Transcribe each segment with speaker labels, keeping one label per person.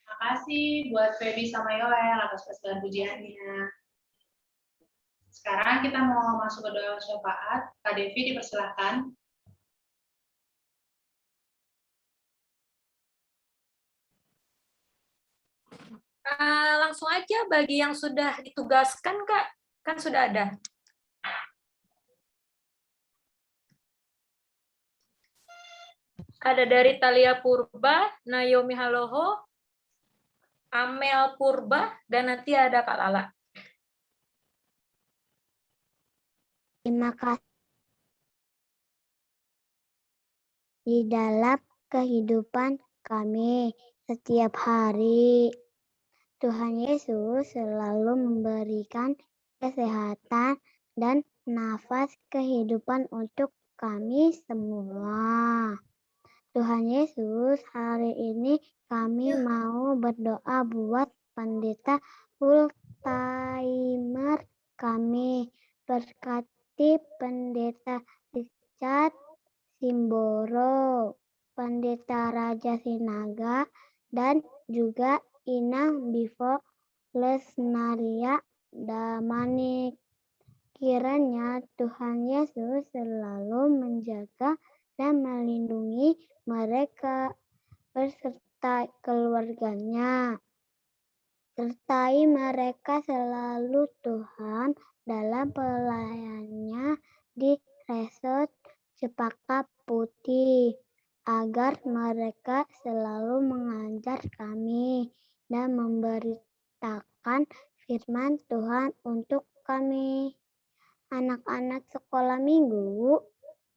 Speaker 1: Makasih buat Feby sama Yoel atas persembahan pujiannya. Sekarang kita mau masuk ke doa syafaat. Kak Devi dipersilahkan.
Speaker 2: Langsung aja bagi yang sudah ditugaskan, Kak. Kan sudah ada. Ada dari Talia Purba, Naomi Haloho, Amel Purba, dan nanti ada Kak Lala.
Speaker 3: Terima kasih. Di dalam kehidupan kami setiap hari, Tuhan Yesus selalu memberikan kesehatan dan nafas kehidupan untuk kami semua. Tuhan Yesus, hari ini kami mau berdoa buat pendeta full timer kami. Berkati pendeta Richard Simboro, pendeta Raja Sinaga, dan juga Inang Bivo Lesnaria Damanik. Kiranya Tuhan Yesus selalu menjaga dan melindungi mereka beserta keluarganya. Sertai mereka selalu Tuhan dalam pelayanannya di Resort Cempaka Putih, agar mereka selalu mengajar kami dan memberitakan firman Tuhan untuk kami. Anak-anak sekolah minggu,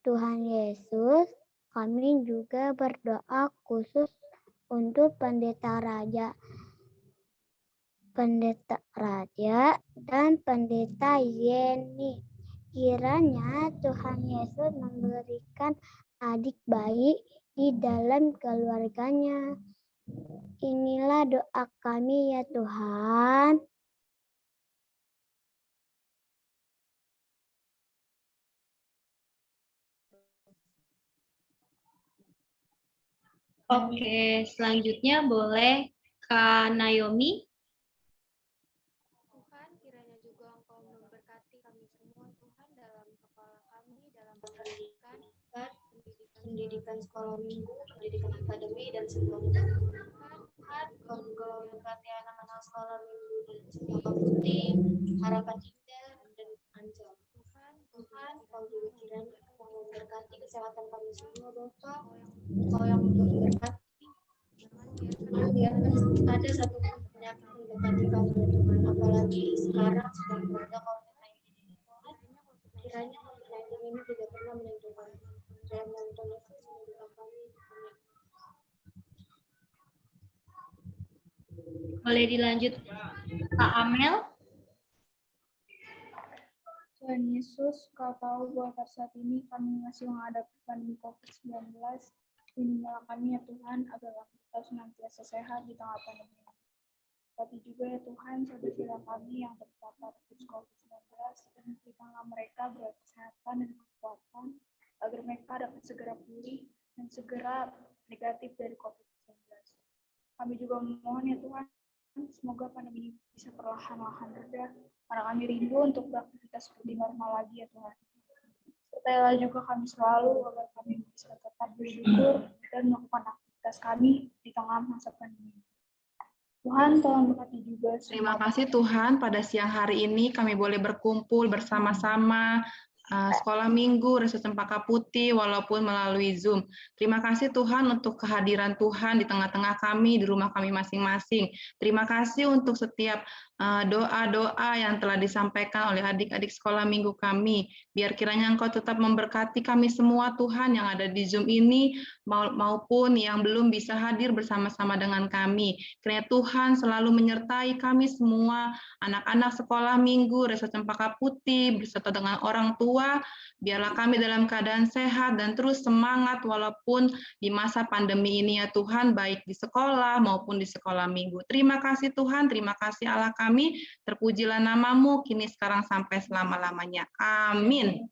Speaker 3: Tuhan Yesus, kami juga berdoa khusus untuk Pendeta Raja dan Pendeta Yeni. Kiranya Tuhan Yesus memberikan adik bayi di dalam keluarganya. Inilah doa kami ya Tuhan.
Speaker 4: Oke, selanjutnya boleh Kak Naomi.
Speaker 5: Tuhan, kiranya juga Engkau memberkati kami semua, Tuhan, dalam kepala kami, dalam pendidikan sekolah minggu, pendidikan akademi, dan sebagainya. Tuhan, Engkau memberkati anak-anak sekolah minggu dan Cempaka Putih, Harapan Indah, dan Ancol. Tuhan, Engkau juga kiranya memberkati kesehatan kami semua, Bapak. Engkau yang memberkati. Jangan biarkan ada satu penyakit mendekati kami, Tuhan. Apalagi sekarang sedang ada COVID-19 ini, Tuhan. Kiranya COVID-19 ini tidak pernah menyentuh kami. Dan Tuhan Yesus menyembuhkan kami.
Speaker 4: Boleh dilanjut Kak Amel.
Speaker 5: Tuhan Yesus, Kau tahu bahwa pada saat ini kami masih menghadapi pandemi COVID-19. Lindungilah kami ya Tuhan, agar kita senantiasa sehat di tengah pandemi ini. Tapi juga ya Tuhan, saudara kami yang terpapar virus COVID-19, dan berikanlah mereka kesehatan dan kekuatan, agar mereka dapat segera pulih dan segera negatif dari COVID-19. Kami juga memohon ya Tuhan, semoga pandemi ini bisa perlahan-lahan reda, karena kami rindu untuk beraktivitas seperti normal lagi ya Tuhan. Sertailah juga kami selalu agar kami bisa tetap bersyukur dan melakukan aktivitas kami di tengah masa pandemi. Tuhan, tolong berkati juga.
Speaker 1: Terima kasih Tuhan, pada siang hari ini kami boleh berkumpul bersama-sama sekolah minggu Resort Cempaka Putih walaupun melalui Zoom. Terima kasih Tuhan untuk kehadiran Tuhan di tengah-tengah kami, di rumah kami masing-masing. Terima kasih untuk setiap doa-doa yang telah disampaikan oleh adik-adik sekolah minggu kami. Biar kiranya Engkau tetap memberkati kami semua Tuhan yang ada di Zoom ini maupun yang belum bisa hadir bersama-sama dengan kami. Kiranya Tuhan selalu menyertai kami semua, anak-anak sekolah minggu Resort Cempaka Putih beserta dengan orang tua tua. Biarlah kami dalam keadaan sehat dan terus semangat walaupun di masa pandemi ini ya Tuhan, baik di sekolah maupun di sekolah minggu. Terima kasih Tuhan, terima kasih Allah kami, terpujilah nama-Mu kini sekarang sampai selama-lamanya. Amin.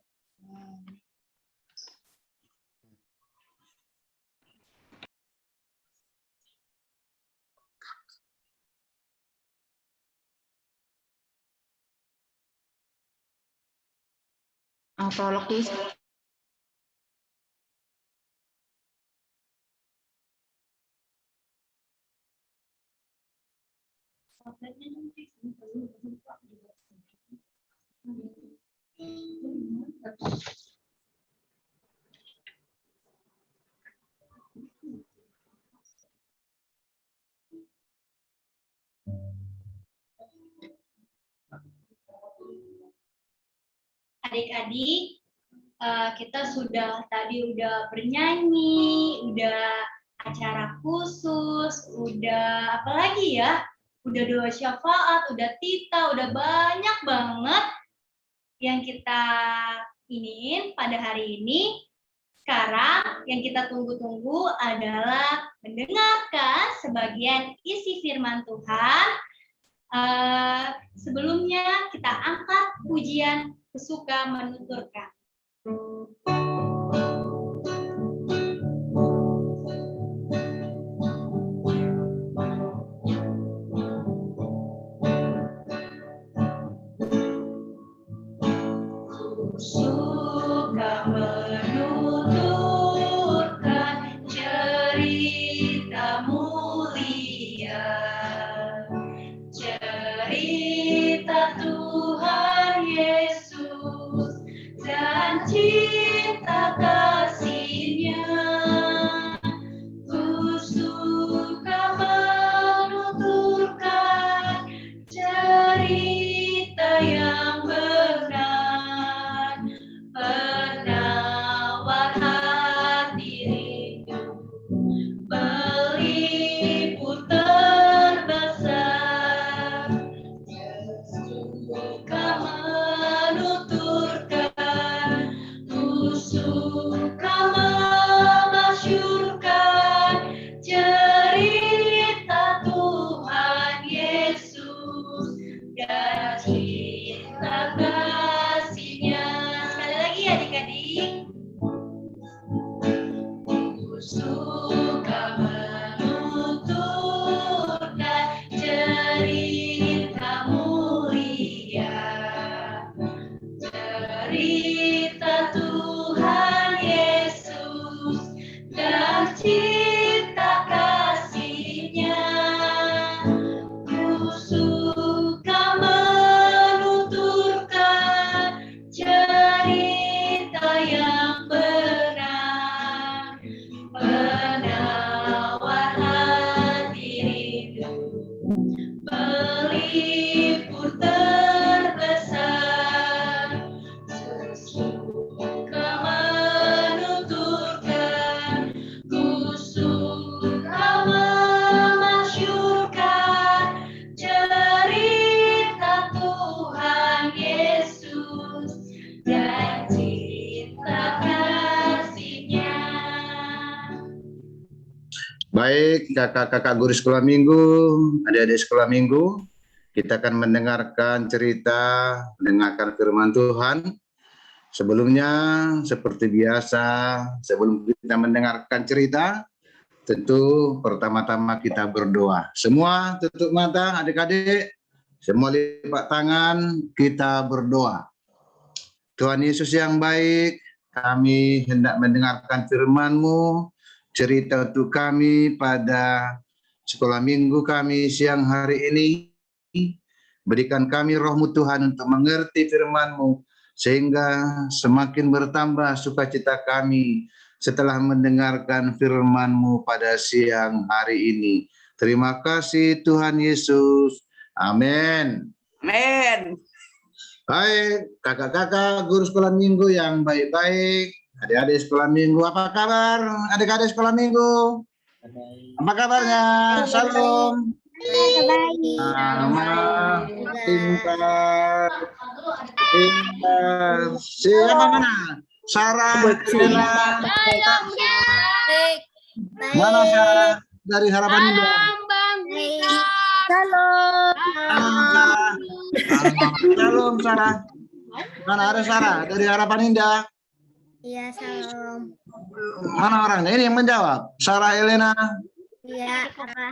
Speaker 1: Prolog dulu.
Speaker 4: Adik-adik, kita tadi udah bernyanyi, udah acara khusus, udah apa lagi ya? Udah doa syafaat, udah tita, udah banyak banget yang kita iniin pada hari ini. Sekarang yang kita tunggu-tunggu adalah mendengarkan sebagian isi firman Tuhan. Sebelumnya kita angkat pujian Kesuka Menuturkan. Suka menuturkan cerita mulia, cerita Tuhan Yesus dan cinta kasih-Nya. Ku suka menuturkan cerita yang benar, penawar hati rindu, pelipur terbesar. Suka menuturkan, ku suka memasyurkan cerita Tuhan Yesus dan cinta kasih-Nya. Sekali lagi adik-adik. Ku suka menuturkan cerita mulia, cerita Tuhan Yesus dan cinta kasih-Nya. Ku suka menuturkan cerita yang benar, penawar hati rindu, pelipur terbesar. Suka menuturkan, ku suka memasyurkan cerita Tuhan Yesus dan cinta kasih-Nya.
Speaker 6: Baik, kakak-kakak guru sekolah minggu, adik-adik sekolah minggu, kita akan mendengarkan cerita, mendengarkan firman Tuhan. Sebelumnya, seperti biasa, sebelum kita mendengarkan cerita, tentu pertama-tama kita berdoa. Semua tutup mata, adik-adik, semua lipat tangan, kita berdoa. Tuhan Yesus yang baik, kami hendak mendengarkan firman-Mu, cerita untuk kami pada sekolah minggu kami siang hari ini. Berikan kami roh-Mu Tuhan untuk mengerti firman-Mu, sehingga semakin bertambah sukacita kami setelah mendengarkan firman-Mu pada siang hari ini. Terima kasih Tuhan Yesus. Amin.
Speaker 7: Amin.
Speaker 6: Baik, kakak-kakak guru sekolah minggu yang baik-baik, adik-adik sekolah minggu, apa kabar? Adik-adik sekolah minggu, apa kabarnya? Salam.
Speaker 3: Baik.
Speaker 6: Selamat tinggal. Siapa mana? Sarah, Ella, mana Sarah dari Harapan Indah?
Speaker 3: Halo.
Speaker 6: Sarah. Salam Sarah. Mana ada Sarah dari Harapan Indah?
Speaker 3: Iya, salam.
Speaker 6: Mana orangnya? Ini yang menjawab. Sarah Elena.
Speaker 3: Iya, apa?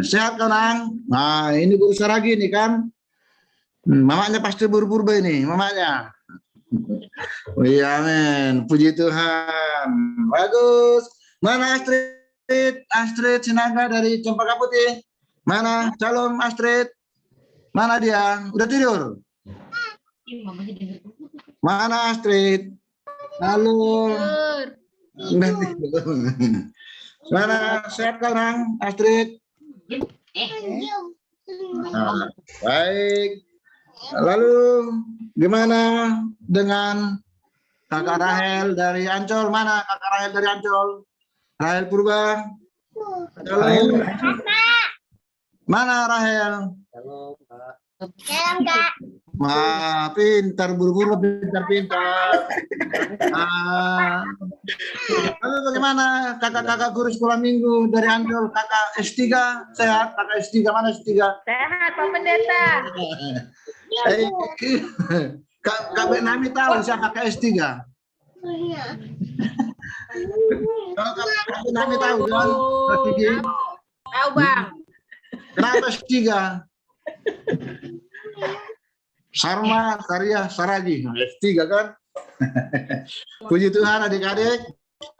Speaker 6: Sehat kan, Nang? Nah, ini Bu Saragi nih kan. Mamanya pasti buru-buru ini, mamanya. Iya, men. Puji Tuhan. Bagus. Mana Astrid? Astrid Sinaga dari Cempaka Putih. Mana? Shalom Astrid. Mana dia? Udah tidur? Mana Astrid? Halo. Udah tidur. Mana sehat kan, Nang? Astrid? Nah, baik. Lalu gimana dengan Kakak Rahel dari Ancol? Mana Kakak Rahel dari Ancol? Rahel Purba. Halo. Mana Rahel?
Speaker 3: Salam, Kak.
Speaker 6: Wah, pintar buru-buru, pintar. Lalu bagaimana kakak-kakak guru sekolah minggu dari Ancol? Kakak S3 sehat? Kakak S3 mana S3?
Speaker 2: Sehat, Pak Pendeta.
Speaker 6: Kak Benami tahu siapa Kak S3? Kalau Kak Benami tahu kan?
Speaker 2: Tahu, Bang.
Speaker 6: Kenapa S3? Sarma, Karya, Saragi, S3 kan? Puji Tuhan adik-adik,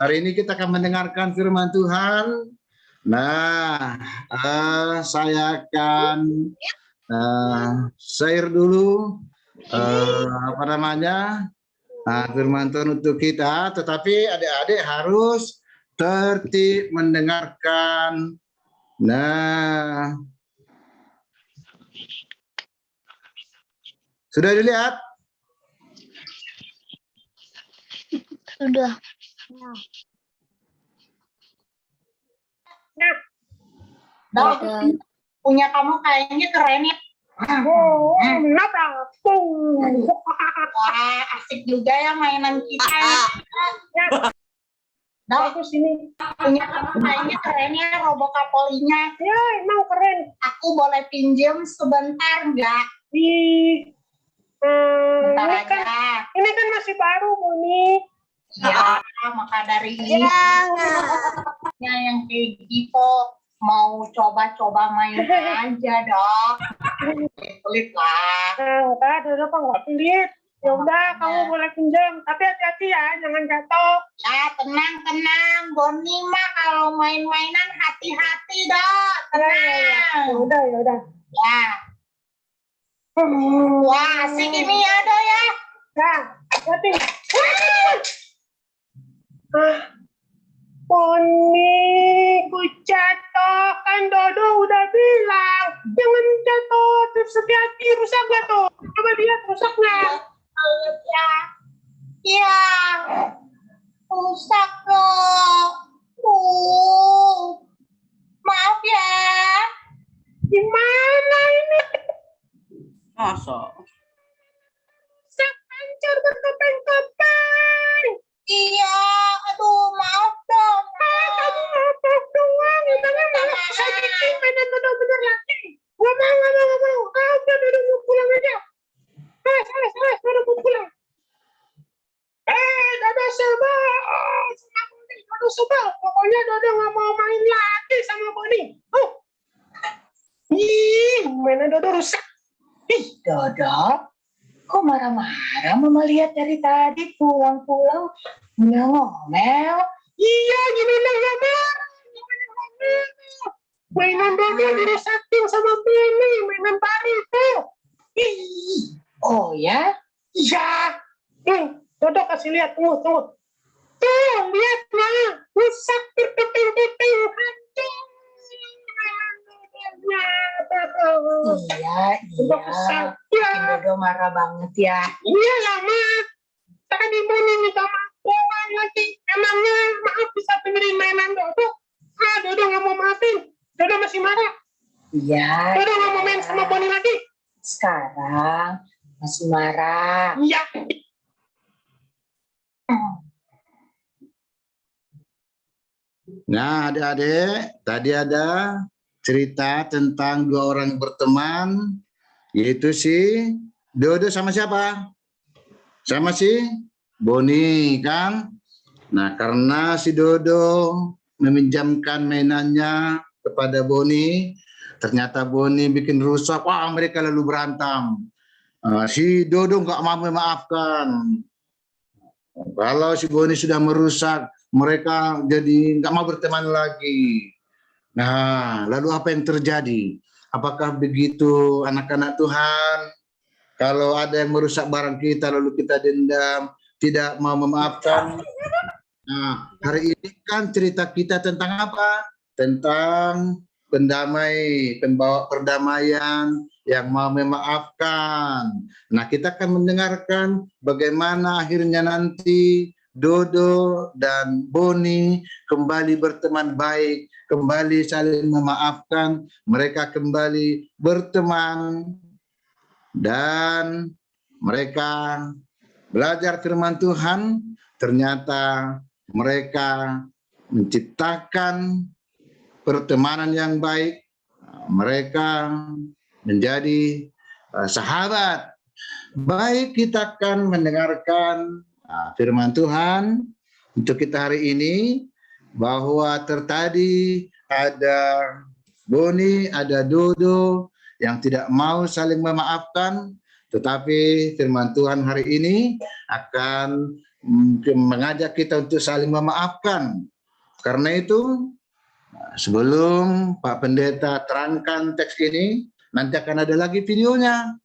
Speaker 6: hari ini kita akan mendengarkan firman Tuhan. Nah, saya akan share dulu firman Tuhan untuk kita, tetapi adik-adik harus tertib mendengarkan. Nah, sudah dilihat?
Speaker 3: Sudah.
Speaker 4: Dok, punya kamu kayaknya keren ya. Wah, asik juga ya mainan kita. Dok, sini punya kamu kayaknya keren ya robokapolinya. Ya, emang keren. Aku boleh pinjam sebentar nggak? Bentar aja. Ini kan masih baru, Buni. Ya, maka dari ini yang kayak gitu mau coba-coba main aja, Dok. Pelit lah. Enggak, Dodo nggak pelit. Ya udah, kamu boleh pinjam, tapi hati-hati ya, jangan jatuh. Ya, tenang. Boni mah kalau main-mainan hati-hati, Dok. Tenang. Ya udah. Ya. Wah, asik ini ya, Dok ya. Nah, hati. Boni, ku jatuh. Kan Dodo udah bilang, jangan jatuh, terus hati-hati, rusak gak tuh? Coba lihat, rusak nggak? Iya, rusak loh. Maaf ya. Gimana ini?
Speaker 7: Masa?
Speaker 4: Sak hancur bertopeng-topeng. Iya, aduh maaf dong. Tadi maaf doang, emangnya malah saya bikin mainan bener-bener lagi. Gak mau. Udah mau pulang aja. Salah, mau pulang. Dodo sebel. Pokoknya Dodo gak mau main lagi sama Boni. Mainan Dodo rusak. Dodo, kok marah-marah? Mama lihat dari tadi pulang-pulang ngomel. Iya, gimana gak marah? Mainan Dodo dirusakin sama Boni, mainan baru itu. Oh ya? Iya. Dodo kasih lihat, tunggu. Tuh, lihat lah. Rusak berteping-teping. Iya. Bikin Dodo marah banget ya. Iya lah, Ma. Tadi Boni minta maaf doang lagi. Emangnya maaf bisa dengerin mainan Dodo? Dodo nggak mau maafin. Dodo masih marah. Iya. Dodo nggak mau main sama Boni lagi. Sekarang Masih marah.
Speaker 7: Iya.
Speaker 6: Nah, adik-adik, tadi ada cerita tentang dua orang berteman, yaitu si Dodo sama siapa? Sama si Boni, kan? Nah, karena si Dodo meminjamkan mainannya kepada Boni, ternyata Boni bikin rusak, wah mereka lalu berantem. Si Dodo nggak mau memaafkan. Kalau si Boni sudah merusak, mereka jadi nggak mau berteman lagi. Nah, lalu apa yang terjadi? Apakah begitu anak-anak Tuhan? Kalau ada yang merusak barang kita, lalu kita dendam, tidak mau memaafkan. Nah, hari ini kan cerita kita tentang apa? Tentang pendamai, pembawa perdamaian yang mau memaafkan. Nah, kita akan mendengarkan bagaimana akhirnya nanti Dodo dan Boni kembali berteman baik, kembali saling memaafkan, mereka kembali berteman, dan mereka belajar firman Tuhan. Ternyata mereka menciptakan pertemanan yang baik, mereka menjadi sahabat. Baik, kita akan mendengarkan firman Tuhan untuk kita hari ini, bahwa tadi ada Boni, ada Dodo yang tidak mau saling memaafkan, tetapi firman Tuhan hari ini akan mengajak kita untuk saling memaafkan. Karena itu, sebelum Pak Pendeta terangkan teks ini, nanti akan ada lagi videonya.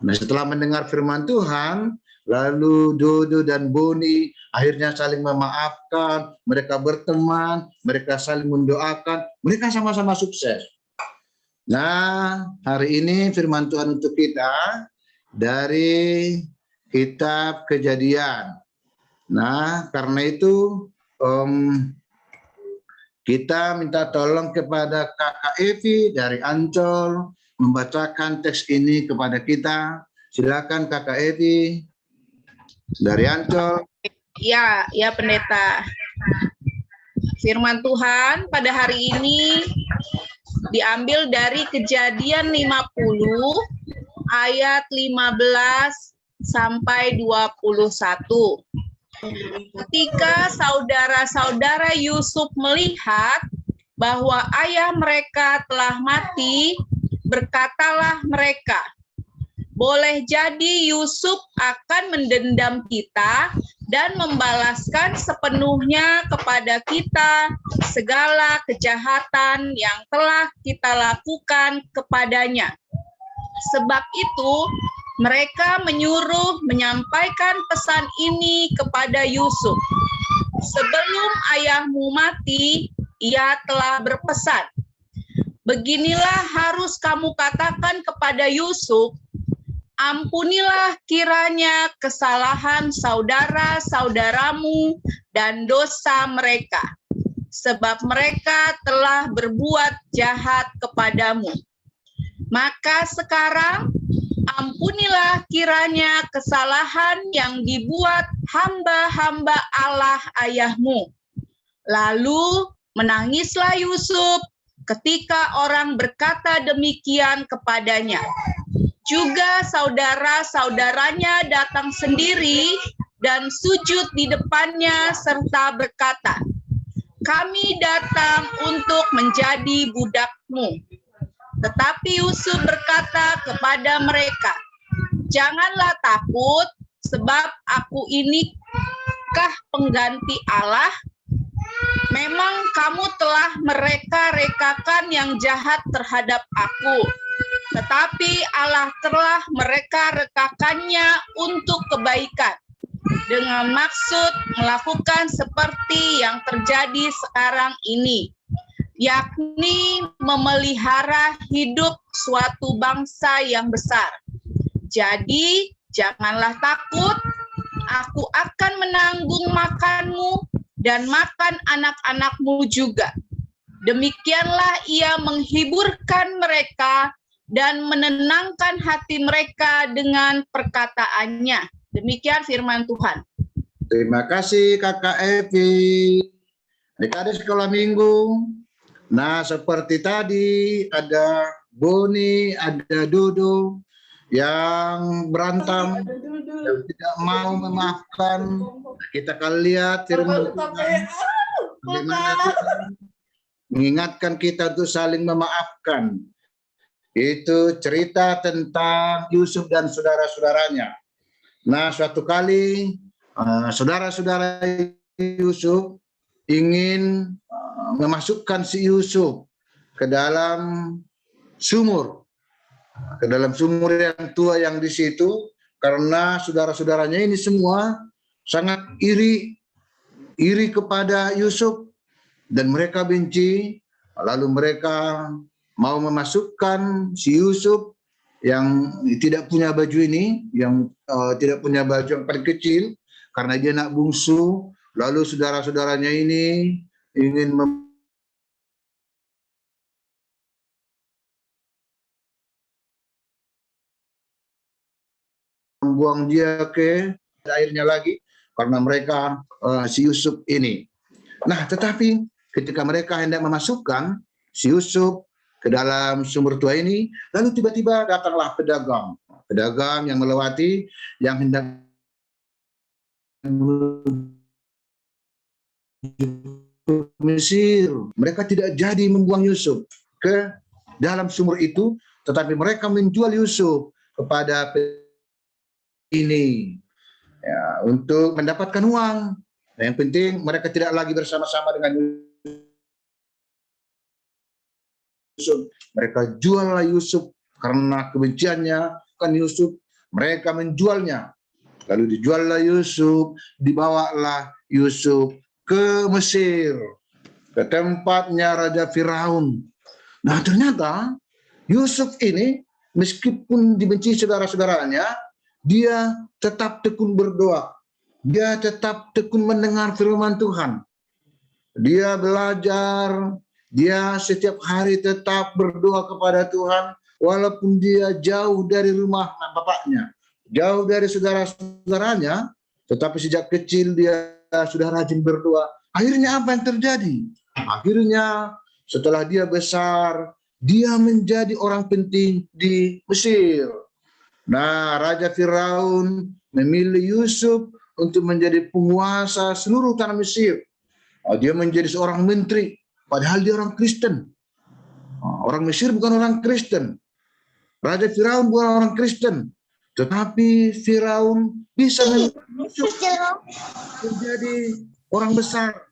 Speaker 6: Nah, setelah mendengar firman Tuhan, lalu Dodo dan Boni akhirnya saling memaafkan, mereka berteman, mereka saling mendoakan, mereka sama-sama sukses. Nah, hari ini firman Tuhan untuk kita dari kitab Kejadian. Nah, karena itu kita minta tolong kepada Kakak Evi dari Ancol membacakan teks ini kepada kita. Silakan Kakak Evi dari Ancol.
Speaker 1: Ya Pendeta. Firman Tuhan pada hari ini diambil dari Kejadian 50 ayat 15 sampai 21. Ketika saudara-saudara Yusuf melihat bahwa ayah mereka telah mati, berkatalah mereka, boleh jadi Yusuf akan mendendam kita dan membalaskan sepenuhnya kepada kita segala kejahatan yang telah kita lakukan kepadanya. Sebab itu, mereka menyuruh menyampaikan pesan ini kepada Yusuf. Sebelum ayahmu mati, ia telah berpesan, beginilah harus kamu katakan kepada Yusuf, ampunilah kiranya kesalahan saudara-saudaramu dan dosa mereka, sebab mereka telah berbuat jahat kepadamu. Maka sekarang, ampunilah kiranya kesalahan yang dibuat hamba-hamba Allah ayahmu. Lalu menangislah Yusuf ketika orang berkata demikian kepadanya. Juga saudara-saudaranya datang sendiri dan sujud di depannya serta berkata, kami datang untuk menjadi budakmu. Tetapi Yusuf berkata kepada mereka, janganlah takut, sebab aku inikah pengganti Allah? Memang kamu telah mereka-rekakan yang jahat terhadap aku, tetapi Allah telah mereka-rekakannya untuk kebaikan, dengan maksud melakukan seperti yang terjadi sekarang ini, yakni memelihara hidup suatu bangsa yang besar. Jadi, janganlah takut, aku akan menanggung makanmu dan makan anak-anakmu juga. Demikianlah ia menghiburkan mereka
Speaker 8: dan menenangkan hati mereka dengan perkataannya. Demikian firman Tuhan.
Speaker 6: Terima kasih Kakak Evi. Adik-adik sekolah minggu. Nah, seperti tadi ada Boni, ada Dodo yang berantem, yang tidak mau memaafkan. Kita akan lihat firman Tuhan bagaimana Tuhan mengingatkan kita untuk saling memaafkan. Itu cerita tentang Yusuf dan saudara-saudaranya. Nah, suatu kali saudara-saudara Yusuf ingin memasukkan si Yusuf ke dalam sumur yang tua yang di situ, karena saudara-saudaranya ini semua sangat iri kepada Yusuf dan mereka benci. Lalu mereka mau memasukkan si Yusuf yang tidak punya baju ini, yang tidak punya baju yang paling kecil, karena dia anak bungsu. Lalu saudara-saudaranya ini ingin membuang dia ke airnya lagi, karena mereka si Yusuf ini. Nah, tetapi ketika mereka hendak memasukkan si Yusuf ke dalam sumur tua ini, lalu tiba-tiba datanglah pedagang yang melewati, yang hendak Mesir. Mereka tidak jadi membuang Yusuf ke dalam sumur itu, tetapi mereka menjual Yusuf kepada ini ya, untuk mendapatkan uang. Nah, yang penting mereka tidak lagi bersama-sama dengan Yusuf. Mereka juallah Yusuf karena kebenciannya kan Yusuf. Mereka menjualnya. Lalu dijuallah Yusuf, dibawalah Yusuf ke Mesir, ke tempatnya Raja Firaun. Nah, ternyata Yusuf ini meskipun dibenci saudara-saudaranya, dia tetap tekun berdoa. Dia tetap tekun mendengar firman Tuhan. Dia belajar, dia setiap hari tetap berdoa kepada Tuhan, walaupun dia jauh dari rumah bapaknya, jauh dari saudara-saudaranya, tetapi sejak kecil dia sudah rajin berdoa. Akhirnya apa yang terjadi? Akhirnya setelah dia besar, dia menjadi orang penting di Mesir. Nah, Raja Firaun memilih Yusuf untuk menjadi penguasa seluruh tanah Mesir. Dia menjadi seorang menteri, padahal dia orang Kristen. Orang Mesir bukan orang Kristen. Raja Firaun bukan orang Kristen. Tetapi Firaun bisa menjadi orang besar.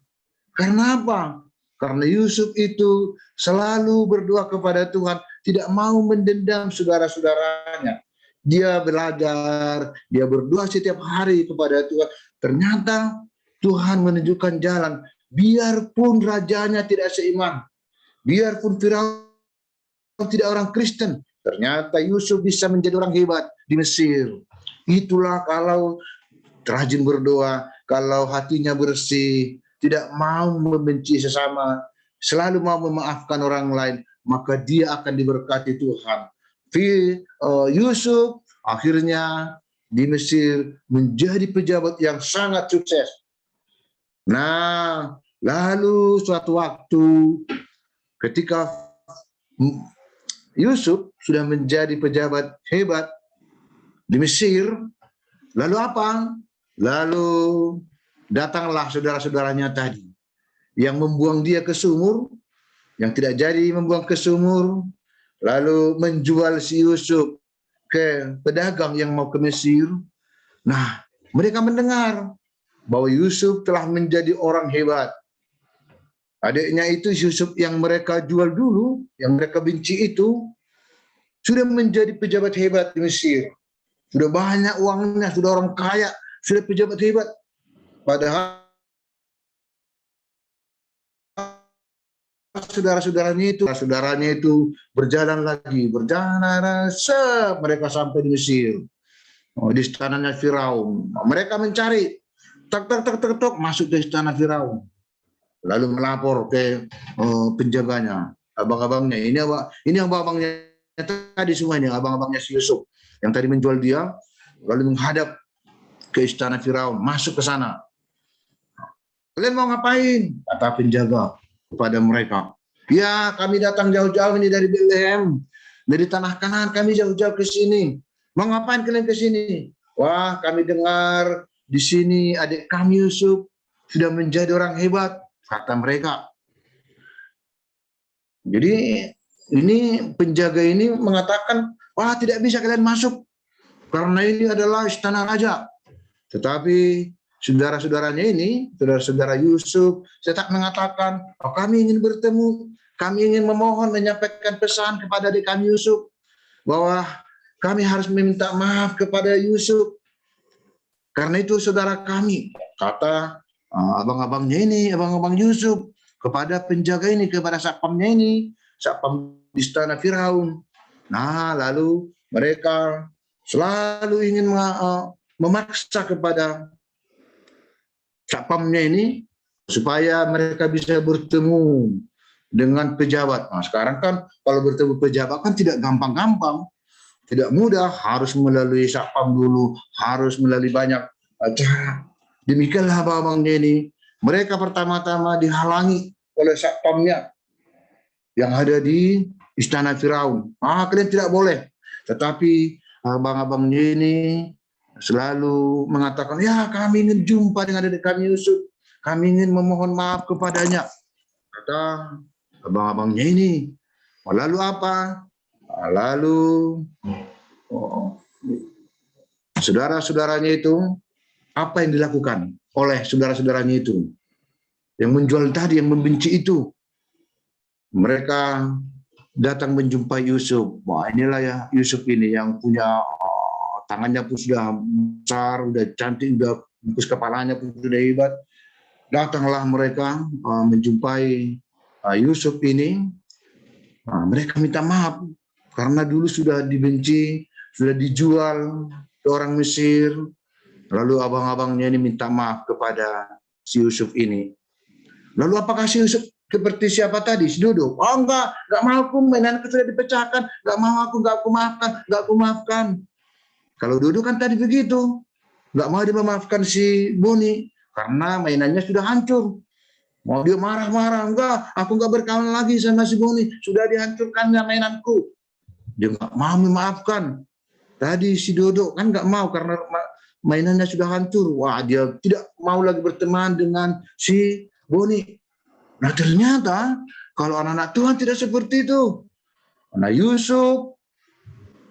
Speaker 6: Karena apa? Karena Yusuf itu selalu berdoa kepada Tuhan, tidak mau mendendam saudara-saudaranya. Dia belajar, dia berdoa setiap hari kepada Tuhan. Ternyata Tuhan menunjukkan jalan. Biarpun rajanya tidak seiman, biarpun Firaun tidak orang Kristen, ternyata Yusuf bisa menjadi orang hebat di Mesir. Itulah kalau rajin berdoa, kalau hatinya bersih, tidak mau membenci sesama, selalu mau memaafkan orang lain, maka dia akan diberkati Tuhan. Yusuf akhirnya di Mesir menjadi pejabat yang sangat sukses. Nah, lalu suatu waktu ketika Yusuf sudah menjadi pejabat hebat di Mesir, lalu apa? Lalu datanglah saudara-saudaranya tadi yang membuang dia ke sumur, yang tidak jadi membuang ke sumur, lalu menjual si Yusuf ke pedagang yang mau ke Mesir. Nah, mereka mendengar bahwa Yusuf telah menjadi orang hebat. Adiknya itu Yusuf yang mereka jual dulu, yang mereka benci itu, sudah menjadi pejabat hebat di Mesir. Sudah banyak uangnya, sudah orang kaya, sudah pejabat hebat. Padahal saudaranya itu berjalan lagi, mereka sampai di Mesir, di istananya Firaun. Mereka mencari, tok, masuk ke istana Firaun. Lalu melapor ke penjaganya, abang-abangnya, ini abangnya tadi semuanya, abang-abangnya si Yusuf yang tadi menjual dia, lalu menghadap ke istana Firaun, masuk ke sana. Kalian mau ngapain? Kata penjaga kepada mereka. Ya, kami datang jauh-jauh ini dari Bethlehem, dari tanah Kanaan, kami jauh-jauh ke sini. Mau ngapain kalian ke sini? Wah, kami dengar di sini adik kami Yusuf sudah menjadi orang hebat, kata mereka. Jadi ini penjaga ini mengatakan, wah tidak bisa kalian masuk karena ini adalah istana raja. Tetapi saudara-saudaranya ini, saudara-saudara Yusuf, tetap mengatakan, oh, kami ingin bertemu, kami ingin memohon menyampaikan pesan kepada adik kami Yusuf bahwa kami harus meminta maaf kepada Yusuf karena itu saudara kami, kata abang-abangnya ini, abang-abang Yusuf kepada penjaga ini, kepada satpamnya ini, satpam di istana Firaun. Nah, lalu mereka selalu ingin memaksa kepada satpamnya ini supaya mereka bisa bertemu dengan pejabat. Nah, sekarang kan kalau bertemu pejabat kan tidak gampang-gampang, tidak mudah, harus melalui satpam dulu, harus melalui banyak cara. Demikianlah abang-abangnya ini. Mereka pertama-tama dihalangi oleh satpamnya yang ada di istana Firaun. Kalian tidak boleh. Tetapi abang-abangnya ini selalu mengatakan, ya kami ingin jumpa dengan adik kami Yusuf. Kami ingin memohon maaf kepadanya. Kata abang-abangnya ini. Lalu apa? Lalu saudara-saudaranya itu, apa yang dilakukan oleh saudara-saudaranya itu? Yang menjual tadi, yang membenci itu. Mereka datang menjumpai Yusuf. Wah, inilah ya Yusuf ini yang punya tangannya pun sudah besar, sudah cantik, sudah bungkus kepalanya pun sudah hebat. Datanglah mereka menjumpai Yusuf ini. Mereka minta maaf karena dulu sudah dibenci, sudah dijual ke orang Mesir. Lalu abang-abangnya ini minta maaf kepada si Yusuf ini. Lalu apakah si Yusuf seperti siapa tadi? Si Dodo? Oh enggak mau aku, mainanku sudah dipecahkan, enggak mau aku, enggak aku maafkan. Kalau Dodo kan tadi begitu, enggak mau dia memaafkan si Boni karena mainannya sudah hancur. Mau dia marah-marah, enggak, aku enggak berkawan lagi sama si Boni, sudah dihancurkannya mainanku. Dia enggak mau memaafkan. Tadi si Dodo kan enggak mau karena mainannya sudah hancur. Wah, dia tidak mau lagi berteman dengan si Boni. Nah ternyata kalau anak-anak Tuhan tidak seperti itu. Nah Yusuf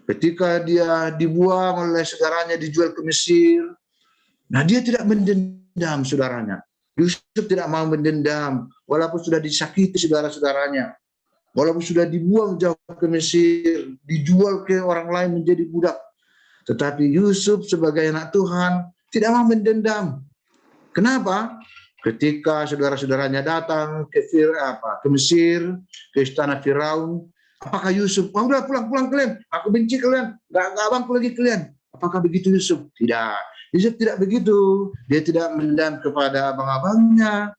Speaker 6: ketika dia dibuang oleh saudaranya, dijual ke Mesir, nah dia tidak mendendam saudaranya. Yusuf tidak mau mendendam, walaupun sudah disakiti saudara-saudaranya, walaupun sudah dibuang jauh ke Mesir, dijual ke orang lain menjadi budak. Tetapi Yusuf sebagai anak Tuhan tidak mau mendendam. Kenapa? Ketika saudara-saudaranya datang ke Mesir, ke istana Firaun, apakah Yusuf, udah pulang kalian, aku benci kalian, nggak abangku lagi kalian. Apakah begitu Yusuf? Tidak. Yusuf tidak begitu. Dia tidak mendendam kepada abang-abangnya.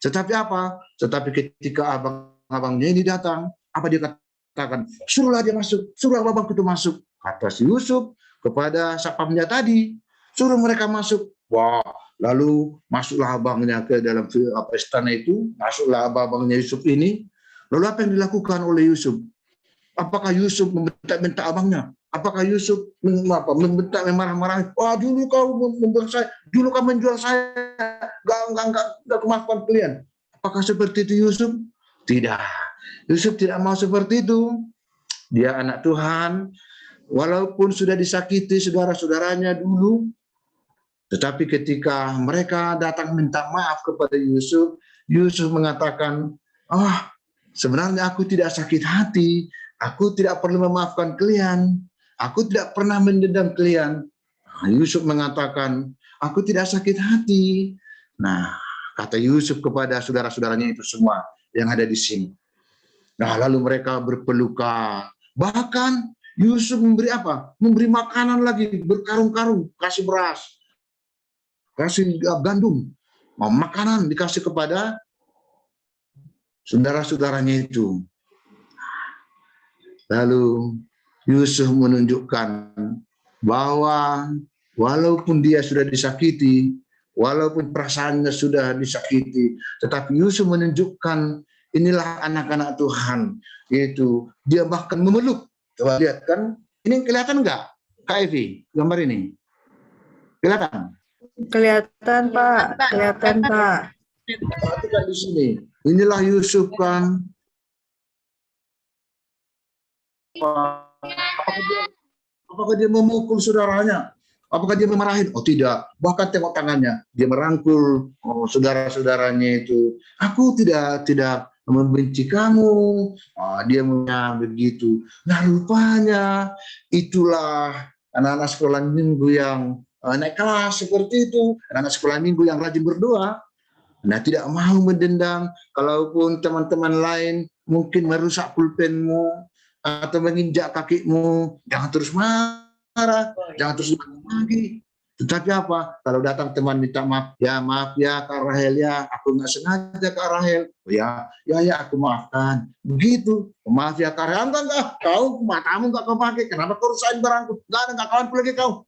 Speaker 6: Tetapi apa? Tetapi ketika abang-abangnya ini datang, apa dia katakan? Suruhlah dia masuk, suruhlah abangku itu masuk. Kata si Yusuf kepada satpamnya tadi, suruh mereka masuk. Wah, lalu masuklah abangnya ke dalam istana itu, masuklah abang-abangnya Yusuf ini. Lalu apa yang dilakukan oleh Yusuf? Apakah Yusuf membentak-bentak abangnya? Apakah Yusuf membentak, marah-marah? Wah, dulu kau membuang saya, dulu kau menjual saya, enggak kemaafkan kalian. Apakah seperti itu Yusuf? Tidak. Yusuf tidak mau seperti itu. Dia anak Tuhan, walaupun sudah disakiti saudara-saudaranya dulu, tetapi ketika mereka datang minta maaf kepada Yusuf, Yusuf mengatakan, sebenarnya aku tidak sakit hati, aku tidak perlu memaafkan kalian, aku tidak pernah mendendam kalian. Yusuf mengatakan, aku tidak sakit hati. Nah, kata Yusuf kepada saudara-saudaranya itu semua yang ada di sini. Nah, lalu mereka berpelukan. Bahkan Yusuf memberi apa? Memberi makanan lagi, berkarung-karung, kasih beras, kasih gandum, makanan dikasih kepada saudara-saudaranya itu. Lalu Yusuf menunjukkan bahwa walaupun dia sudah disakiti, walaupun perasaannya sudah disakiti, tetapi Yusuf menunjukkan inilah anak-anak Tuhan, yaitu dia bahkan memeluk. Coba lihat kan, ini kelihatan nggak, Kak Evi, gambar ini? Kelihatan?
Speaker 9: Kelihatan, Pak. Kelihatan, Pak.
Speaker 6: Perhatikan di sini. Inilah Yusuf kan. Apakah dia memukul saudaranya? Apakah dia memarahin? Oh tidak. Bahkan tengok tangannya. Dia merangkul saudara-saudaranya itu. Aku tidak membenci kamu. Dia punya begitu. Nah rupanya itulah anak-anak sekolah minggu yang naik kelas seperti itu. Anak-anak sekolah minggu yang rajin berdoa. Nah tidak mau mendendam. Kalaupun teman-teman lain mungkin merusak pulpenmu atau menginjak kakimu, jangan terus marah, jangan terus lagi. Tetapi apa? Kalau datang teman minta maaf ya Kak Rahel ya, aku nggak sengaja Kak Rahel. Ya aku maafkan. Begitu. Maaf ya Kak Rahel. Enggak. Kau matamu nggak kau pakai. Kenapa kau rusakin barangku? Nggak kawan lagi kau.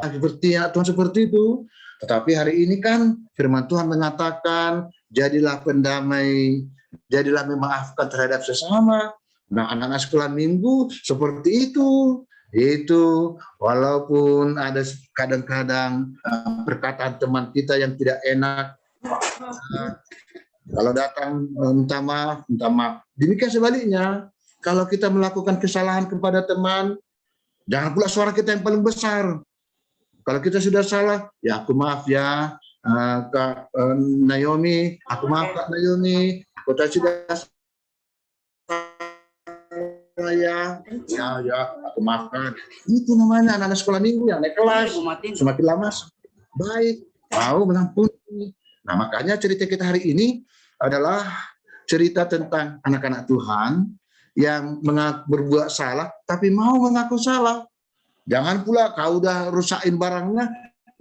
Speaker 6: Seperti ya Tuhan seperti itu. Tetapi hari ini kan firman Tuhan mengatakan jadilah pendamai, jadilah memaafkan terhadap sesama. Nah anak-anak sekolah minggu seperti itu. Itu walaupun ada kadang-kadang perkataan teman kita yang tidak enak. Kalau datang minta maaf. Demikian sebaliknya, kalau kita melakukan kesalahan kepada teman, jangan pula suara kita yang paling besar. Kalau kita sudah salah, ya aku maaf ya Kak Naomi, aku maaf Kak Naomi, aku tadi sudah ya, aku maafkan. Itu namanya anak-anak sekolah minggu yang naik kelas, semakin lama baik, mau mengampuni. Nah makanya cerita kita hari ini adalah cerita tentang anak-anak Tuhan yang berbuat salah, tapi mau mengaku salah. Jangan pula kau udah rusakin barangnya,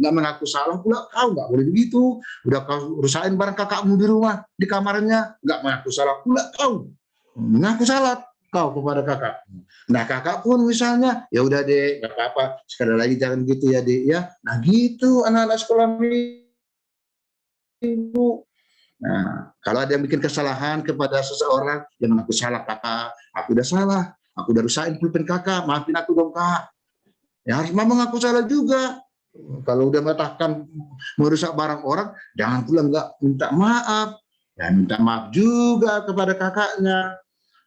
Speaker 6: nggak mengaku salah pula kau, nggak boleh begitu. Udah kau rusakin barang kakakmu di rumah, di kamarnya, nggak mengaku salah pula kau. Mengaku salah kau kepada kakak. Nah kakak pun misalnya, ya udah dek, nggak apa-apa, sekali lagi jangan gitu ya dek ya. Nah gitu anak-anak sekolah minggu. Nah kalau ada yang bikin kesalahan kepada seseorang, yang mengaku salah kakak, aku udah salah, aku udah rusakin pulpen kakak, maafin aku dong kak. Ya harus mengaku salah juga. Kalau udah mengatakan merusak barang orang, jangan pula nggak minta maaf. Ya minta maaf juga kepada kakaknya.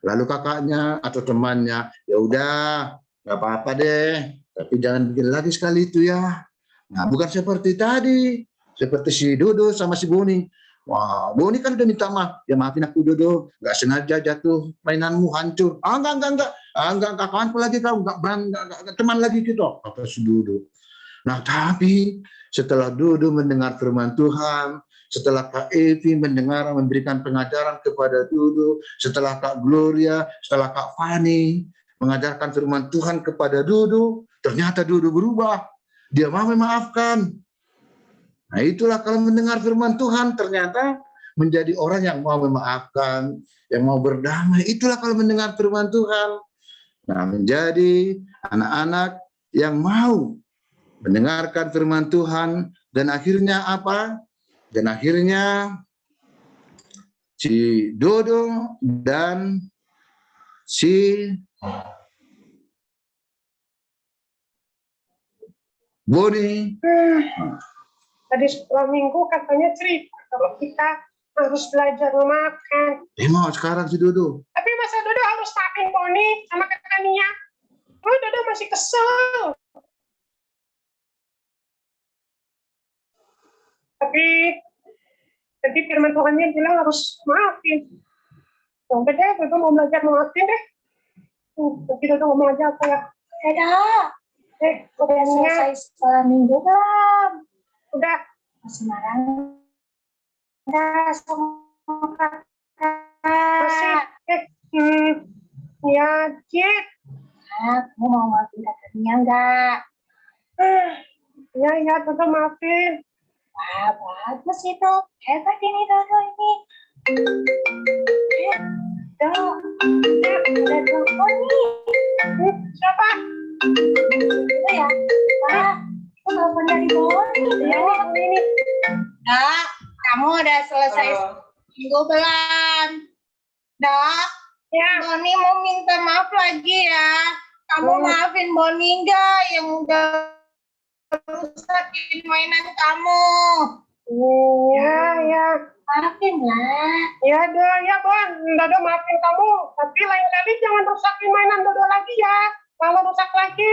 Speaker 6: Lalu kakaknya atau temannya, ya udah, nggak apa-apa deh. Tapi jangan bikin lagi sekali itu ya. Nah bukan seperti tadi, seperti si Dodo sama si Boni. Wah, Boni kan udah minta maaf. Ya maafin aku Dodo, nggak sengaja jatuh mainanmu hancur. Enggak kawan lagi kau, enggak teman lagi kita. Kata si Dodo. Nah, tapi setelah Dodo mendengar firman Tuhan, setelah Kak Evi memberikan pengajaran kepada Dodo, setelah Kak Gloria, setelah Kak Fani mengajarkan firman Tuhan kepada Dodo, ternyata Dodo berubah. Dia mau memaafkan. Nah itulah kalau mendengar firman Tuhan ternyata menjadi orang yang mau memaafkan, yang mau berdamai. Itulah kalau mendengar firman Tuhan. Nah menjadi anak-anak yang mau mendengarkan firman Tuhan dan akhirnya apa? Dan akhirnya si Dodo dan si Boni
Speaker 4: Tadi sekolah minggu katanya cerita kalau kita harus belajar memaafkan.
Speaker 6: Mau sekarang si Dodo.
Speaker 4: Tapi masa Dodo harus maafin Boni sama kakak Nia? Oh Dodo masih kesel. Tapi tadi firman Tuhannya bilang harus maafin. Udah deh, Dodo mau belajar maafin deh. Nanti Dodo ngomong aja apa ya? Dadah. Udah selesai sekolah minggu belum? Udah. Masih marah sama kakak. Masih. Ya, Cik. Kamu mau maafin kakaknya enggak? Ya, Dodo maafin. Wah, bagus itu. Hebat ini Dodo ini. Kamu udah selesai minggu belum? Dok, ya. Boni mau minta maaf lagi ya. Kamu maafin Boni nggak yang udah rusakin mainan kamu? Ya. Maafin lah. Ya, Bon. Dodo maafin kamu. Tapi lain kali jangan rusakin mainan Dodo lagi ya. Kalau rusak lagi,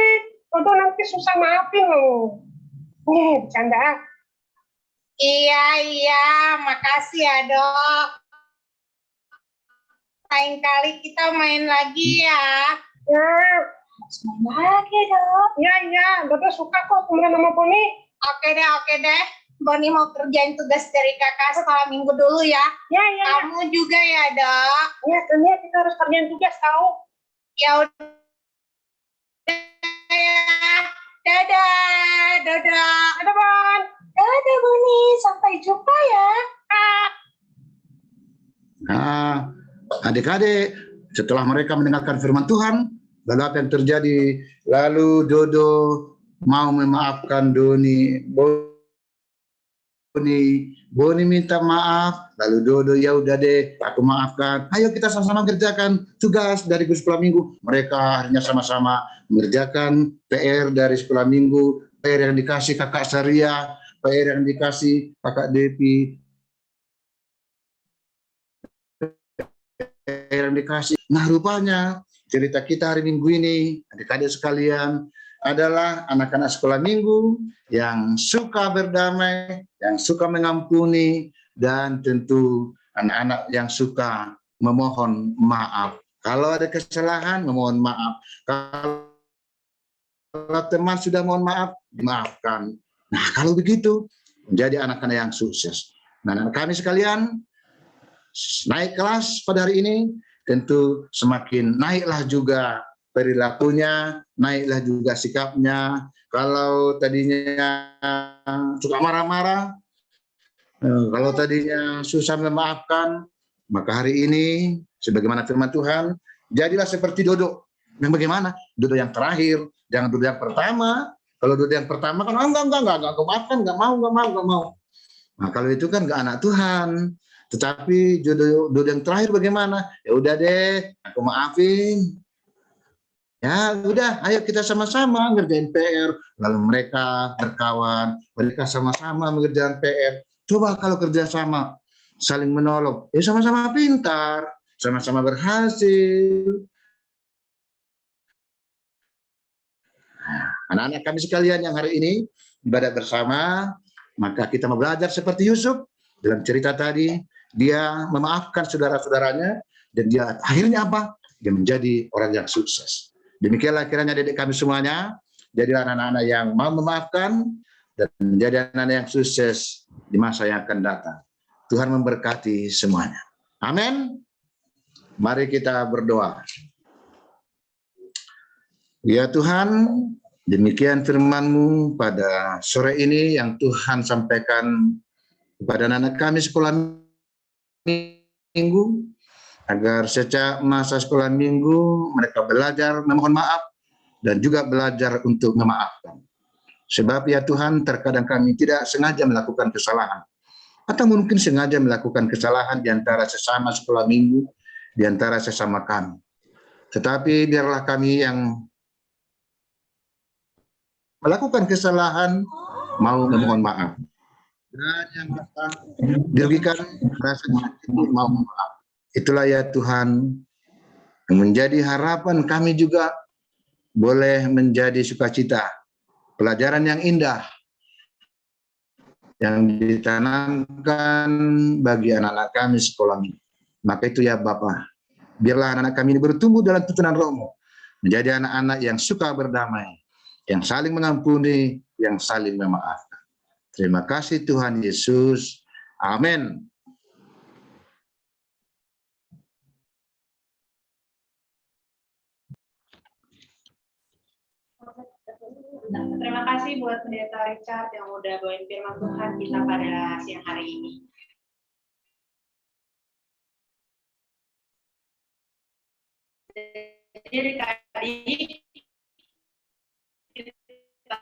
Speaker 4: Dodo nanti susah maafin loh. Nih, bercanda. Iya, makasih ya, Dok. Lain kali kita main lagi ya. Ya. Main lagi, Dok. Iya. Dodo suka kok temenan sama Boni. Oke deh. Boni mau kerjain tugas dari kakak sekolah minggu dulu ya. Ya. Kamu juga ya, Dok. Ya, ternyata kita harus kerjain tugas tahu. Ya udah ya. Dadah, Dodo. Dadah, Bon. Dadah, Boni. Sampai jumpa ya.
Speaker 6: Nah, adik-adik, setelah mereka mendengarkan firman Tuhan, lalu apa yang terjadi? Lalu Dodo mau memaafkan Boni minta maaf, lalu Dodo, ya udah deh, aku maafkan. Ayo kita sama-sama kerjakan tugas dari guru sekolah minggu. Mereka akhirnya sama-sama mengerjakan PR dari sekolah minggu, PR yang dikasih kakak Saria, PR yang dikasih kakak Depi, PR yang dikasih. Nah, rupanya cerita kita hari Minggu ini, adik-adik sekalian, adalah anak-anak sekolah minggu yang suka berdamai, yang suka mengampuni, dan tentu anak-anak yang suka memohon maaf. Kalau ada kesalahan, memohon maaf. Kalau teman sudah mohon maaf, dimaafkan. Nah, kalau begitu, menjadi anak-anak yang sukses. Nah, anak kami sekalian, naik kelas pada hari ini, tentu semakin naiklah juga perilakunya, naiklah juga sikapnya. Kalau tadinya suka marah-marah, kalau tadinya susah memaafkan, maka hari ini, sebagaimana firman Tuhan, jadilah seperti Dodo. Yang bagaimana? Dodo yang terakhir, jangan Dodo yang pertama. Kalau Dodo yang pertama kan, enggak, aku maafkan, enggak mau. Nah, kalau itu kan enggak anak Tuhan. Tetapi Dodo yang terakhir bagaimana? Ya udah deh, aku maafin. Ya udah, ayo kita sama-sama ngerjain PR. Lalu mereka berkawan, mereka sama-sama mengerjakan PR. Coba kalau kerjasama, saling menolong, ya sama-sama pintar, sama-sama berhasil. Anak-anak kami sekalian yang hari ini ibadat bersama, maka kita mau belajar seperti Yusuf dalam cerita tadi. Dia memaafkan saudara-saudaranya, dan dia akhirnya apa? Dia menjadi orang yang sukses. Demikianlah kiranya adik kami semuanya, jadilah anak-anak yang mau memaafkan dan menjadi anak-anak yang sukses di masa yang akan datang. Tuhan memberkati semuanya. Amin. Mari kita berdoa. Ya Tuhan, demikian firman-Mu pada sore ini yang Tuhan sampaikan kepada anak-anak kami sekolah minggu, agar sejak masa sekolah minggu mereka belajar memohon maaf dan juga belajar untuk memaafkan. Sebab ya Tuhan, terkadang kami tidak sengaja melakukan kesalahan, atau mungkin sengaja melakukan kesalahan di antara sesama sekolah minggu, di antara sesama kami. Tetapi biarlah kami yang melakukan kesalahan mau memohon maaf. Dan yang dirugikan merasa mau maaf. Itulah ya Tuhan, menjadi harapan kami juga boleh menjadi sukacita, pelajaran yang indah yang ditanamkan bagi anak-anak kami sekolah ini. Maka itu ya Bapa, biarlah anak-anak kami ini bertumbuh dalam tuntunan Roh-Mu, menjadi anak-anak yang suka berdamai, yang saling mengampuni, yang saling memaafkan. Terima kasih Tuhan Yesus. Amin.
Speaker 10: Terima kasih buat Pendeta Richard yang udah bawain firman Tuhan kita pada siang hari ini. Jadi tadi kita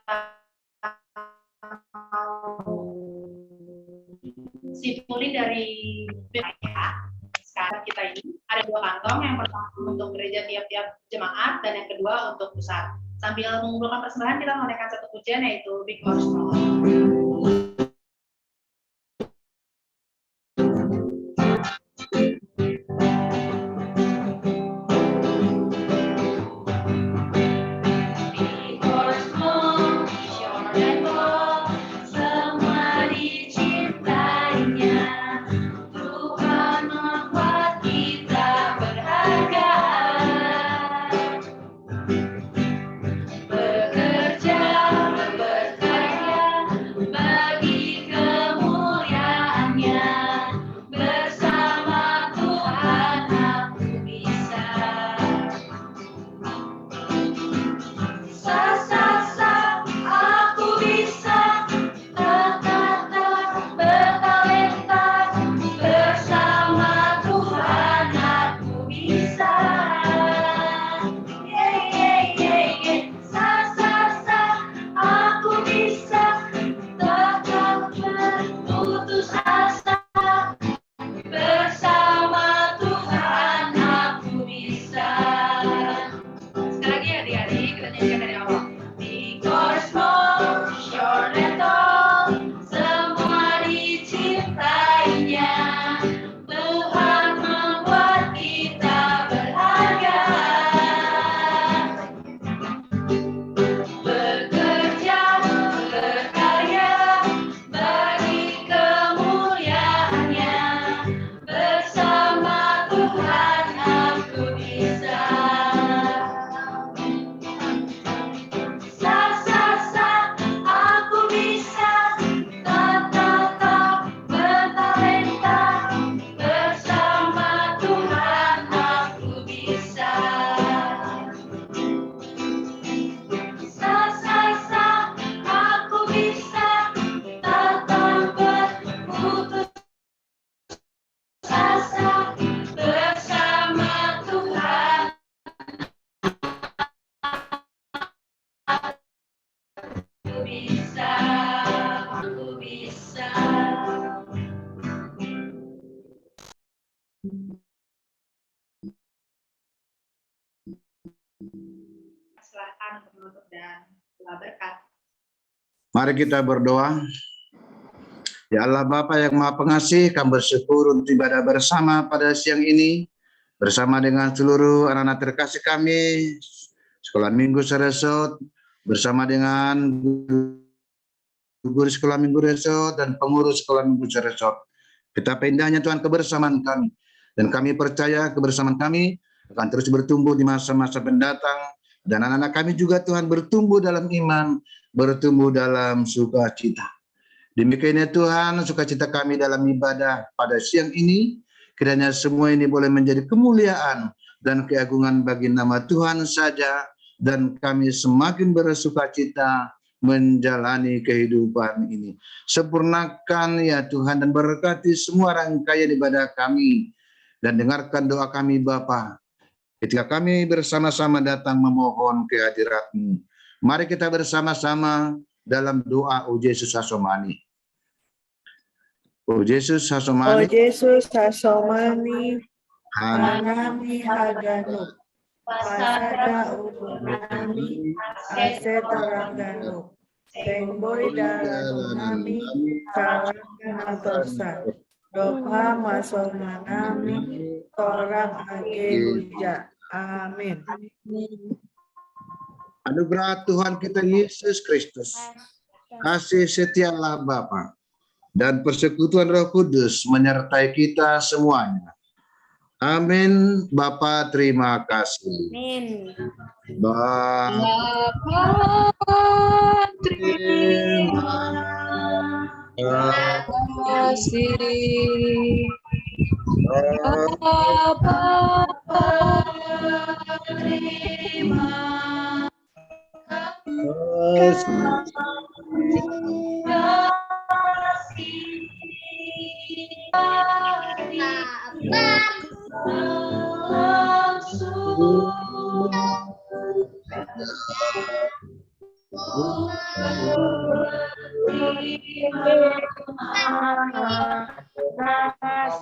Speaker 10: si Puli dari ya. Sekarang kita ini ada 2 kantong, yang pertama untuk gereja tiap-tiap jemaat dan yang kedua untuk pusat. Sambil mengumpulkan persembahan, kita menaikkan satu pujian yaitu Because Small. Silakan penutup dan doa berkat.
Speaker 6: Mari kita berdoa. Ya Allah Bapa yang Maha Pengasih, kami bersyukur untuk ibadah bersama pada siang ini, bersama dengan seluruh anak-anak terkasih kami, Sekolah Minggu Seresot, bersama dengan guru Sekolah Minggu Seresot dan pengurus Sekolah Minggu Seresot. Betapa indahnya Tuhan kebersamaan kami, dan kami percaya kebersamaan kami akan terus bertumbuh di masa-masa mendatang, dan anak-anak kami juga Tuhan bertumbuh dalam iman, bertumbuh dalam sukacita. Demikiannya Tuhan, sukacita kami dalam ibadah pada siang ini, kiranya semua ini boleh menjadi kemuliaan dan keagungan bagi nama Tuhan saja, dan kami semakin bersukacita menjalani kehidupan ini. Sempurnakan ya Tuhan dan berkati semua rangkaian ibadah kami, dan dengarkan doa kami Bapa. Ketika kami bersama-sama datang memohon kehadirat-Mu, mari kita bersama-sama dalam doa O Yesus Hasomani. O Yesus Hasomani.
Speaker 9: O Yesus Hasomani. Hanami Hagano. Pasada Ubunami. Asetarangano. Tengboy Dalanami. Karangan Atosa. Doha Masomanami. Orang Ageluja. Amin.
Speaker 6: Anugerah Tuhan kita Yesus Kristus, kasih setia Allah Bapa, dan persekutuan Roh Kudus menyertai kita semuanya. Amin. Bapa terima kasih.
Speaker 2: Amin.
Speaker 6: Bapa terima kasih. Bapa terima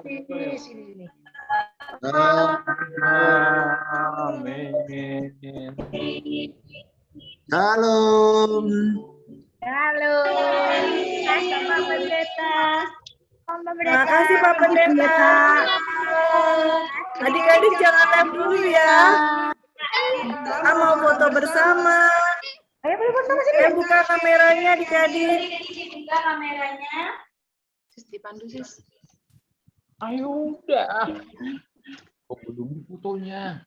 Speaker 8: Sini, sini.
Speaker 11: Amin.
Speaker 6: Shalom.
Speaker 3: Halo. Pak Pendeta.
Speaker 9: Terima kasih Pak Pendeta. Adik-adik jangan live dulu ya. Kita mau foto bersama.
Speaker 3: Ayo bersama sini.
Speaker 9: Saya buka kameranya adik-adik.
Speaker 10: Buka kameranya.
Speaker 1: Sis dipandu sis.
Speaker 11: Ayo udah. Oh, belum fotonya.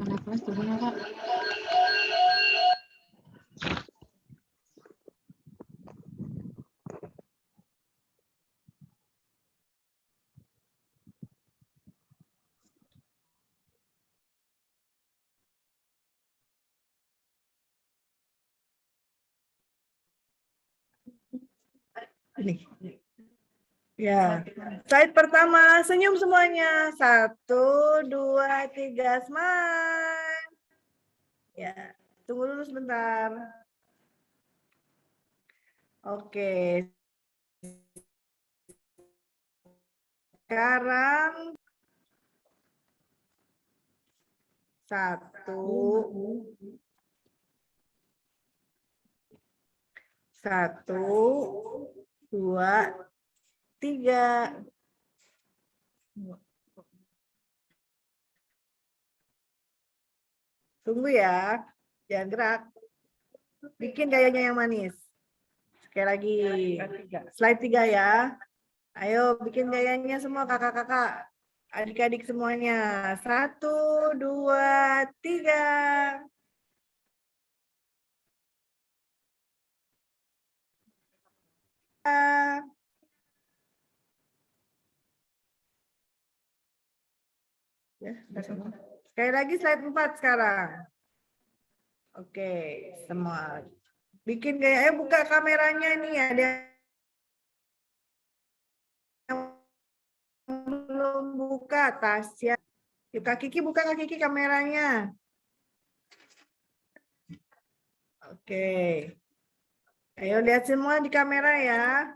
Speaker 1: Mana kelas turunnya Kak?
Speaker 9: Ini. Ya, slide pertama, senyum semuanya. 1, 2, 3, smile. Ya, tunggu dulu sebentar. Oke. Sekarang 1, 2, 3. Tunggu ya, jangan gerak. Bikin gayanya yang manis. Sekali lagi, slide 3 ya. Ayo bikin gayanya semua kakak-kakak, adik-adik semuanya. 1, 2, 3. Ya, sekali lagi slide 4 sekarang. Oke, semua. Bikin gaya, buka kameranya nih, ada yang belum buka. Tasya. Yuk, Kak Kiki buka, Kak Kiki kameranya. Oke. Ayo lihat semua di kamera ya.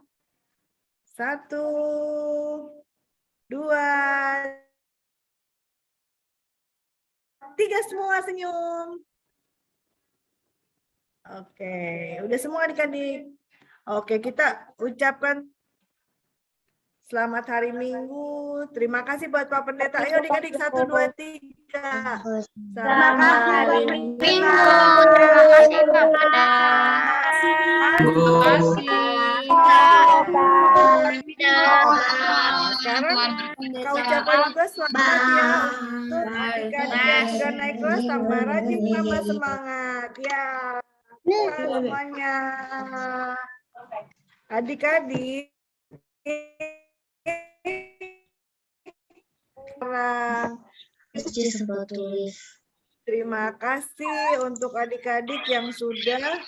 Speaker 9: 1, 2, 3 semua senyum. Oke, udah semua adik-adik. Oke, kita ucapkan selamat hari Minggu. Terima kasih buat Pak Pendeta. Ayo adik-adik 1, 2, 3. Selamat hari Minggu.
Speaker 3: Terima kasih Pak Pendeta.
Speaker 1: Terima kasih.
Speaker 9: Sekarang kau ucapkan juga selamat ya untuk adik-adik yang sudah naik kelas, tambah rajin, tambah semangat. Ya, semuanya. Adik-adik. Terima kasih untuk adik-adik yang sudah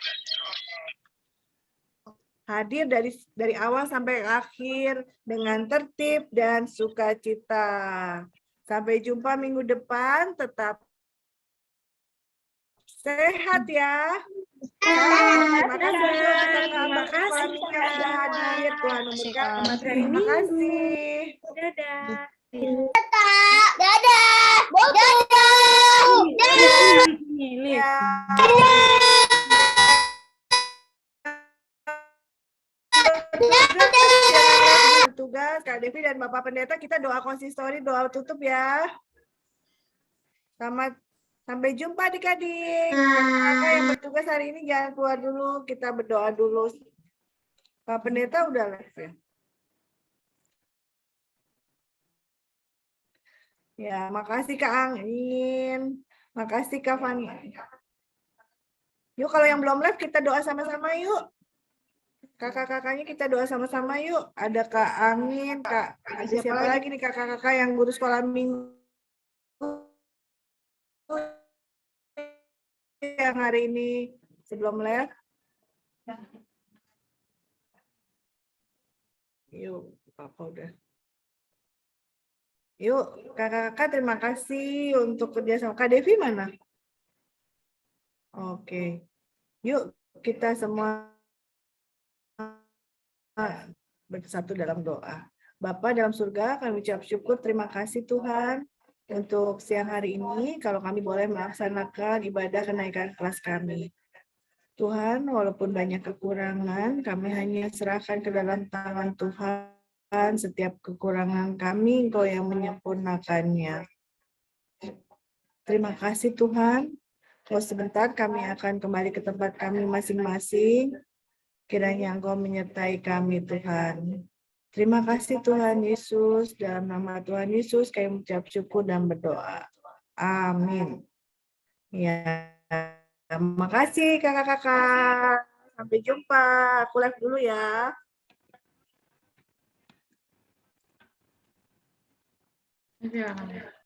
Speaker 9: hadir dari awal sampai akhir dengan tertib dan sukacita. Sampai jumpa minggu depan, tetap sehat ya. Terima kasih Mbak Fani yang sudah hadir. Tuhan memberkati. Terima kasih.
Speaker 3: Dadah.
Speaker 9: Tugas Kak Devi dan Bapak Pendeta, kita doa konsistori, doa tutup ya. Sampai jumpa adik-adik. Kakak yang bertugas hari ini jangan keluar dulu, kita berdoa dulu. Pak Pendeta udah live ya. Ya, makasih Kak Angin. Makasih Kak Fani. Yuk kalau yang belum live kita doa sama-sama yuk. Kakak-kakaknya kita doa sama-sama yuk. Ada Kak Angin, Kak. Ada siapa lagi nih kakak-kakak yang guru sekolah minggu yang hari ini sebelum live. Yuk, Papa udah. Yuk, kakak-kakak terima kasih untuk kerjasama. Kak Devi mana? Oke. Yuk, kita semua bersatu dalam doa. Bapa dalam surga, kami ucap syukur, terima kasih Tuhan untuk siang hari ini, kalau kami boleh melaksanakan ibadah kenaikan kelas kami. Tuhan, walaupun banyak kekurangan, kami hanya serahkan ke dalam tangan Tuhan. Setiap kekurangan kami, Engkau yang menyempurnakannya. Terima kasih Tuhan. Kalau sebentar kami akan kembali ke tempat kami masing-masing. Kiranya Engkau menyertai kami Tuhan. Terima kasih Tuhan Yesus. Dalam nama Tuhan Yesus kami mengucap syukur dan berdoa. Amin. Ya, terima kasih kakak-kakak. Sampai jumpa. Aku live dulu ya.
Speaker 1: Ya.